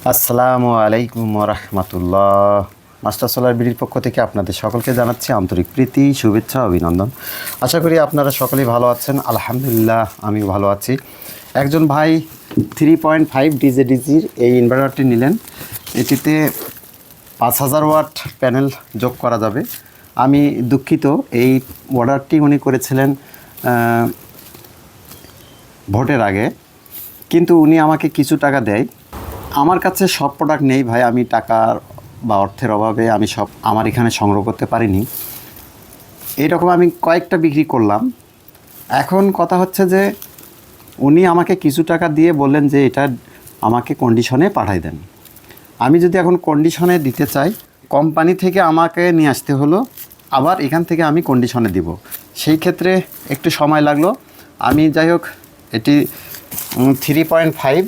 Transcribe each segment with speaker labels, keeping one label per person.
Speaker 1: আসসালামু আলাইকুম রহমতুল্লাহ। Master solar বিডির পক্ষ থেকে আপনাদের সকলকে জানাচ্ছি আন্তরিক প্রীতি, শুভেচ্ছা, অভিনন্দন। আশা করি আপনারা সকলেই ভালো আছেন। আলহামদুলিল্লাহ আমিও ভালো আছি। একজন ভাই 3.5 ডিজির এই ইনভার্টারটি নিলেন। এটিতে 5000 ওয়াট প্যানেল যোগ করা যাবে। আমি দুঃখিত, এই অর্ডারটি উনি করেছিলেন ভোটের আগে, কিন্তু উনি আমাকে কিছু টাকা দেয়। আমার কাছে সব প্রোডাক্ট নেই ভাই, আমি টাকার বা অর্থের অভাবে আমি সব আমার এখানে সংগ্রহ করতে পারিনি। এইরকম আমি কয়েকটা বিক্রি করলাম। এখন কথা হচ্ছে যে উনি আমাকে কিছু টাকা দিয়ে বললেন যে এটা আমাকে কন্ডিশনে পাঠাই দেন। আমি যদি এখন কন্ডিশনে দিতে চাই, কোম্পানি থেকে আমাকে নিয়ে আসতে হলো, আবার এখান থেকে আমি কন্ডিশনে দিব। সেই ক্ষেত্রে একটু সময় লাগলো। আমি যাই হোক, এটি 3.5,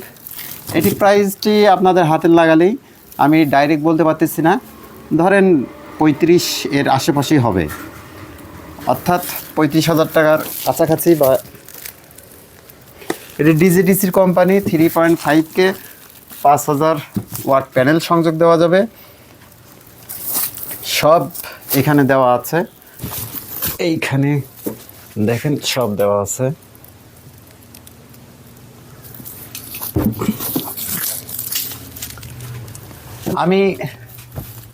Speaker 1: এটি প্রাইসটি আপনাদের হাতের লাগালেই, আমি ডাইরেক্ট বলতে পারতেছি না, ধরেন 35 এর আশেপাশেই হবে, অর্থাৎ 35,000 টাকার কাছাকাছি। বা এটি ডিজিডিসির কোম্পানি, 3.5কে 5000 ওয়াট প্যানেল সংযোগ দেওয়া যাবে। সব এখানে দেওয়া আছে, এইখানে দেখেন সব দেওয়া আছে। আমি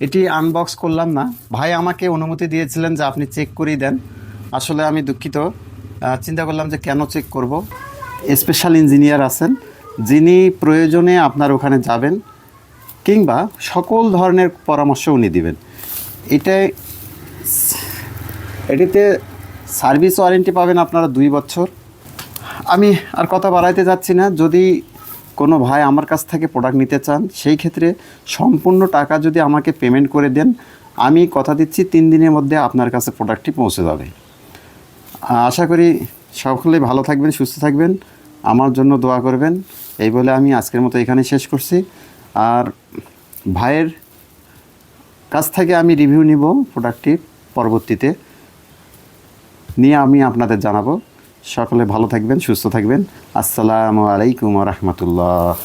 Speaker 1: এটি আনবক্স করলাম না, ভাই আমাকে অনুমতি দিয়েছিলেন যে আপনি চেক করেই দেন। আসলে আমি দুঃখিত, চিন্তা করলাম যে কেন চেক করব। স্পেশাল ইঞ্জিনিয়ার আছেন যিনি প্রয়োজনে আপনার ওখানে যাবেন, কিংবা সকল ধরনের পরামর্শ উনি দিবেন। এটিতে সার্ভিস ওয়ারেন্টি পাবেন আপনারা 2 বছর। আমি আর কথা বাড়াইতে যাচ্ছি না। যদি কোনো ভাই আমার কাছ থেকে প্রোডাক্ট নিতে চান, সেই ক্ষেত্রে সম্পূর্ণ টাকা যদি আমাকে পেমেন্ট করে দেন, আমি কথা দিচ্ছি 3 দিনের মধ্যে আপনার কাছে প্রোডাক্টটি পৌঁছে যাবে। আশা করি সকলেই ভালো থাকবেন, সুস্থ থাকবেন, আমার জন্য দোয়া করবেন। এই বলে আমি আজকের মতো এখানে শেষ করছি। আর ভাইয়ের কাছ থেকে আমি রিভিউ নিব প্রোডাক্টটির, পরবর্তীতে নিয়ে আমি আপনাদের জানাবো। সকলে ভালো থাকবেন, সুস্থ থাকবেন। আসসালামু আলাইকুম রহমতুল্লাহ।